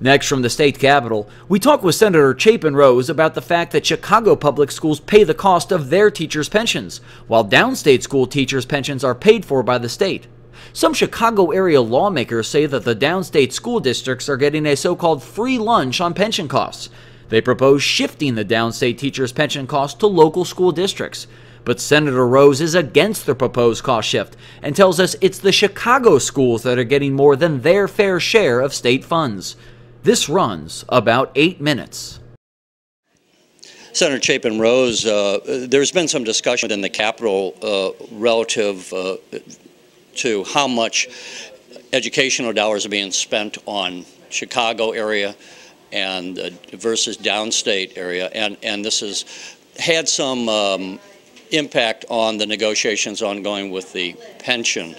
Next, from the state capitol, we talk with Senator Chapin Rose about the fact that Chicago public schools pay the cost of their teachers' pensions, while downstate school teachers' pensions are paid for by the state. Some Chicago area lawmakers say that the downstate school districts are getting a so-called free lunch on pension costs. They propose shifting the downstate teachers' pension costs to local school districts. But Senator Rose is against the proposed cost shift and tells us it's the Chicago schools that are getting more than their fair share of state funds. This runs about 8 minutes. Senator Chapin Rose, there's been some discussion in the Capitol relative to how much educational dollars are being spent on Chicago area and versus downstate area, and this has had some impact on the negotiations ongoing with the pension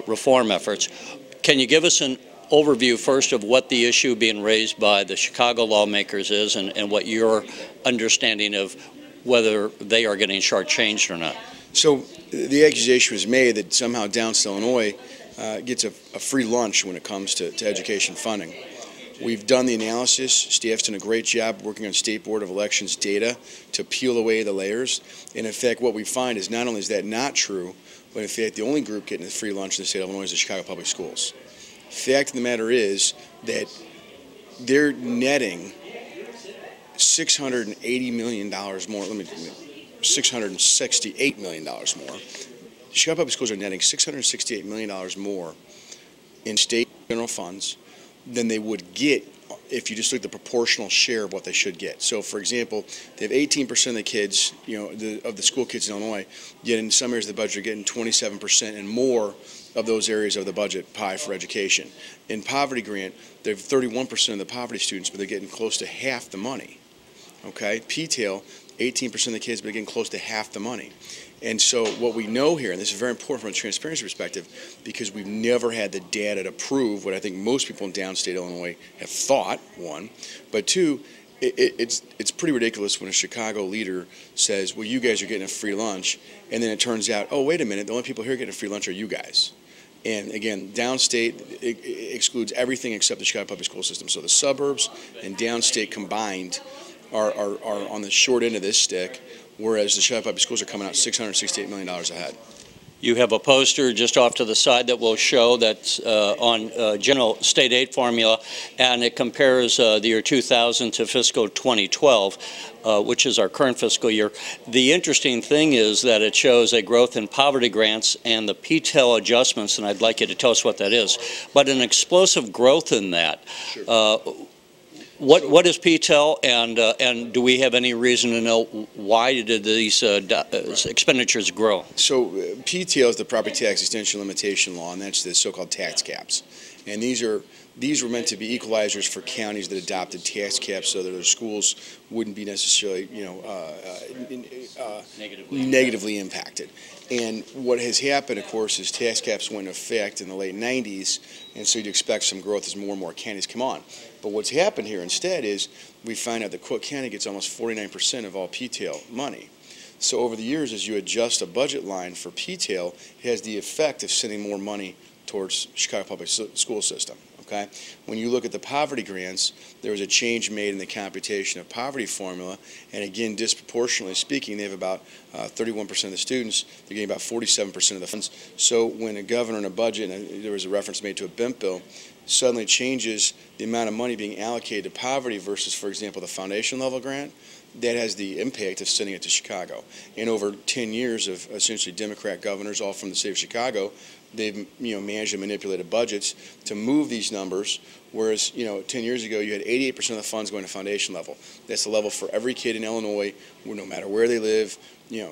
reform efforts. Can you give us an overview first of what the issue being raised by the Chicago lawmakers is and what your understanding of whether they are getting shortchanged or not? So the accusation was made that somehow downstate Illinois gets a free lunch when it comes to education funding. We've done the analysis. Staff's done a great job working on State Board of Elections data to peel away the layers. And in fact, what we find is not only is that not true, but in fact, the only group getting a free lunch in the state of Illinois is the Chicago Public Schools. Fact of the matter is that they're netting $680 million more. $668 million more. Chicago Public Schools are netting $668 million more in state general funds than they would get if you just look at the proportional share of what they should get. So, for example, they have 18% of the kids, of the school kids in Illinois, yet in some areas of the budget are getting 27% and more of those areas of the budget pie for education. In poverty grant, they have 31% of the poverty students, but they're getting close to half the money. Okay, PTAL, 18% of the kids, but getting close to half the money. And so what we know here, and this is very important from a transparency perspective, because we've never had the data to prove what I think most people in downstate Illinois have thought, one, but two, it's pretty ridiculous when a Chicago leader says, well, you guys are getting a free lunch, and then it turns out, oh, wait a minute, the only people here getting a free lunch are you guys. And again, downstate excludes everything except the Chicago public school system. So the suburbs and downstate combined are on the short end of this stick, whereas the Chicago public schools are coming out $668 million ahead. You have a poster just off to the side that will show that's on general state aid formula, and it compares the year 2000 to fiscal 2012, which is our current fiscal year. The interesting thing is that it shows a growth in poverty grants and the PTEL adjustments, and I'd like you to tell us what that is, but an explosive growth in that. Sure. What is PTEL, and do we have any reason to know why did these expenditures grow? So PTEL is the Property Tax Extension Limitation Law, and that's the so-called tax caps. And these were meant to be equalizers for counties that adopted tax caps so that their schools wouldn't be necessarily, negatively impacted. And what has happened, of course, is tax caps went into effect in the late 90s, and so you'd expect some growth as more and more counties come on. But what's happened here instead is we find out that Cook County gets almost 49% of all PTEL money. So over the years, as you adjust a budget line for PTEL, it has the effect of sending more money towards Chicago public school system. Okay? When you look at the poverty grants, there was a change made in the computation of poverty formula, and again, disproportionately speaking, they have about 31% of the students, they're getting about 47% of the funds. So when a governor in a budget, and there was a reference made to a BIMP bill, suddenly changes the amount of money being allocated to poverty versus, for example, the foundation level grant, that has the impact of sending it to Chicago. And over 10 years of essentially Democrat governors, all from the state of Chicago, they've managed and manipulated budgets to move these numbers, whereas 10 years ago you had 88% of the funds going to foundation level. That's the level for every kid in Illinois, no matter where they live,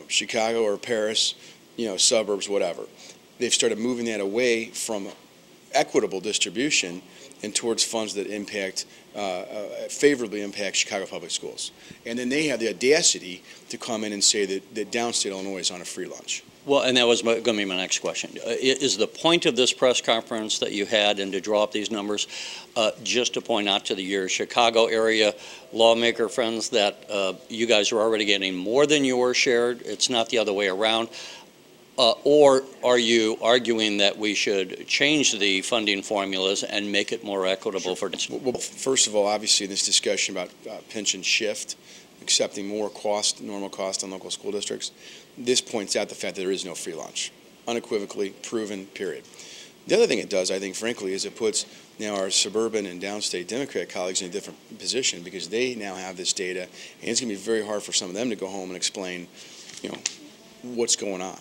Chicago or Paris, suburbs, whatever. They've started moving that away from equitable distribution and towards funds that impact, favorably impact Chicago public schools. And then they have the audacity to come in and say that downstate Illinois is on a free lunch. Well, and that was going to be my next question. Is the point of this press conference that you had and to draw up these numbers just to point out to your Chicago area lawmaker friends that you guys are already getting more than your share? It's not the other way around. Or are you arguing that we should change the funding formulas and make it more equitable for? Well, first of all, obviously, in this discussion about pension shift, accepting more cost, normal cost on local school districts, this points out the fact that there is no free lunch, unequivocally proven, period. The other thing it does, I think, frankly, is it puts now our suburban and downstate Democrat colleagues in a different position because they now have this data, and it's going to be very hard for some of them to go home and explain, what's going on.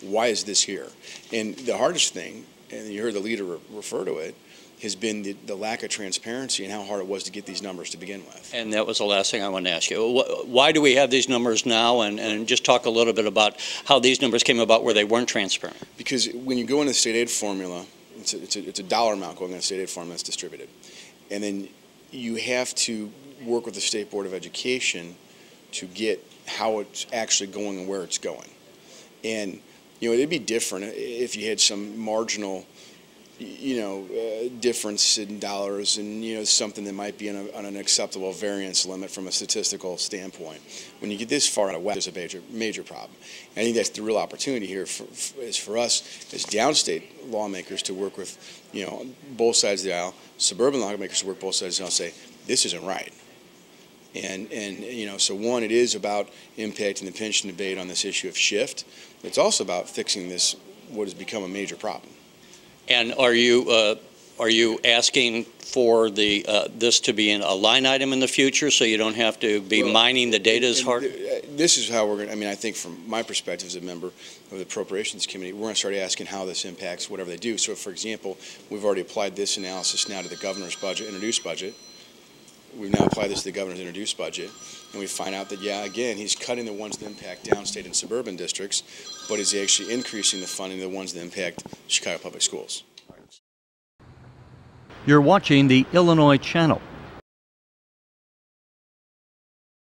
Why is this here? And the hardest thing, and you heard the leader refer to it, has been the lack of transparency and how hard it was to get these numbers to begin with. And that was the last thing I wanted to ask you. Why do we have these numbers now? And just talk a little bit about how these numbers came about where they weren't transparent. Because when you go into the state aid formula, it's a dollar amount going in the state aid formula that's distributed. And then you have to work with the State Board of Education to get how it's actually going and where it's going. And it'd be different if you had some marginal, difference in dollars and, something that might be on an acceptable variance limit from a statistical standpoint. When you get this far out of whack, there's a major problem. And I think that's the real opportunity here is for us as downstate lawmakers to work with, both sides of the aisle, suburban lawmakers to work both sides of the aisle and say, this isn't right. And so one, it is about impacting the pension debate on this issue of shift. It's also about fixing this, what has become a major problem. And are you asking for this to be in a line item in the future so you don't have to be mining the data as hard? This is how we're going to, I think from my perspective as a member of the Appropriations Committee, we're going to start asking how this impacts whatever they do. So, for example, we've already applied this analysis now to the governor's budget, introduced budget. We've now applied this to the governor's introduced budget, and we find out that, again, he's cutting the ones that impact downstate and suburban districts, but he's actually increasing the funding of the ones that impact Chicago Public Schools. You're watching the Illinois Channel.